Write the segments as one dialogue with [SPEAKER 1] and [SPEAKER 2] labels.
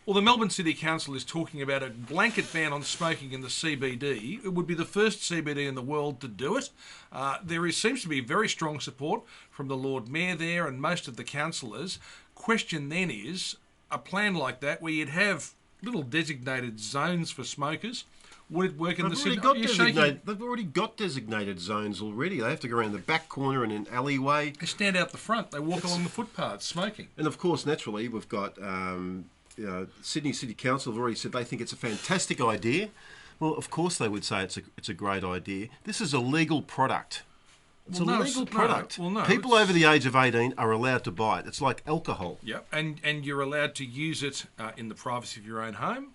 [SPEAKER 1] Well, the Melbourne City Council is talking about a blanket ban on smoking in the CBD. It would be the first CBD in the world to do it. Seems to be very strong support from the Lord Mayor there and most of the councillors. Question then is a plan like that where you'd have little designated zones for smokers. Would it work in the city?
[SPEAKER 2] They've already got designated zones already. They have to go around the back corner and an alleyway.
[SPEAKER 1] They stand out the front. They walk along the footpaths smoking.
[SPEAKER 2] And of course, naturally, we've got Sydney City Council have already said they think it's a fantastic idea. Well, of course they would say it's a great idea. This is a legal product. It's a legal product. People over the age of 18 are allowed to buy it. It's like alcohol.
[SPEAKER 1] Yep, and you're allowed to use it in the privacy of your own home.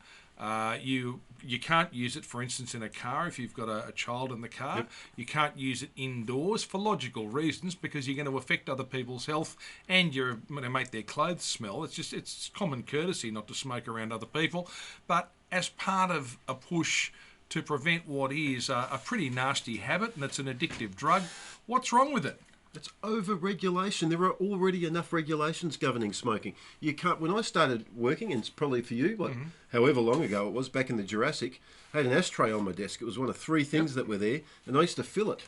[SPEAKER 1] You can't use it, for instance, in a car if you've got a child in the car.
[SPEAKER 2] Yep.
[SPEAKER 1] You can't use it indoors for logical reasons because you're going to affect other people's health and you're going to make their clothes smell. It's common courtesy not to smoke around other people. But as part of a push to prevent what is a pretty nasty habit and it's an addictive drug, what's wrong with it?
[SPEAKER 2] It's over-regulation. There are already enough regulations governing smoking. You can't. When I started working, and it's probably for you, however long ago it was, back in the Jurassic, I had an ashtray on my desk. It was one of three things that were there, and I used to fill it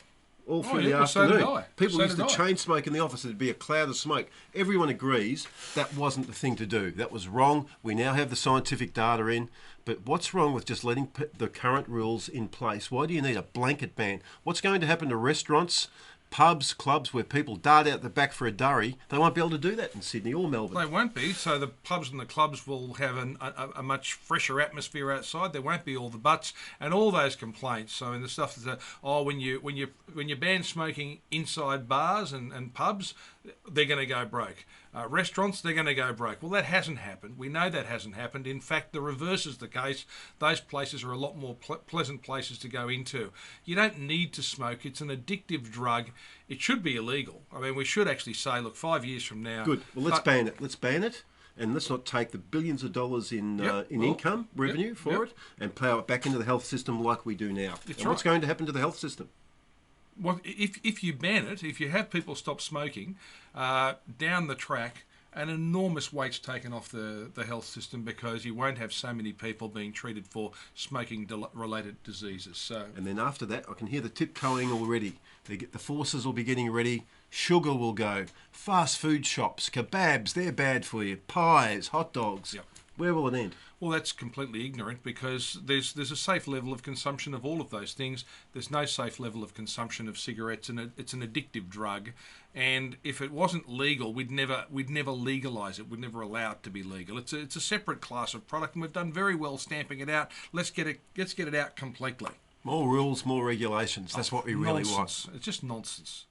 [SPEAKER 2] all through the afternoon.
[SPEAKER 1] So did I.
[SPEAKER 2] People used to chain smoke in the office. There'd be a cloud of smoke. Everyone agrees that wasn't the thing to do. That was wrong. We now have the scientific data in. But what's wrong with just letting the current rules in place? Why do you need a blanket ban? What's going to happen to restaurants, pubs, clubs where people dart out the back for a durry? They won't be able to do that in Sydney or Melbourne.
[SPEAKER 1] They won't be. So the pubs and the clubs will have a much fresher atmosphere outside. There won't be all the butts and all those complaints. So in the stuff that when you ban smoking inside bars and pubs, they're going to go broke. Restaurants, they're going to go broke. Well, that hasn't happened. We know that hasn't happened. In fact, the reverse is the case. Those places are a lot more pleasant places to go into. You don't need to smoke. It's an addictive drug. It should be illegal. I mean, we should actually say, look, 5 years from now...
[SPEAKER 2] Good. Well, let's ban it. Let's ban it. And let's not take the billions of dollars in income, revenue for it, and plough it back into the health system like we do now. What's going to happen to the health system?
[SPEAKER 1] Well, if you ban it, if you have people stop smoking, down the track, an enormous weight's taken off the health system because you won't have so many people being treated for smoking-related diseases. So,
[SPEAKER 2] and then after that, I can hear the tiptoeing already. The forces will be getting ready. Sugar will go. Fast food shops, kebabs, they're bad for you. Pies, hot dogs.
[SPEAKER 1] Yep.
[SPEAKER 2] Where will it end?
[SPEAKER 1] Well, that's completely ignorant because there's a safe level of consumption of all of those things. There's no safe level of consumption of cigarettes, and it's an addictive drug. And if it wasn't legal, we'd never legalise it. We'd never allow it to be legal. It's a separate class of product, and we've done very well stamping it out. Let's get it out completely.
[SPEAKER 2] More rules, more regulations. That's what we really want.
[SPEAKER 1] It's just nonsense.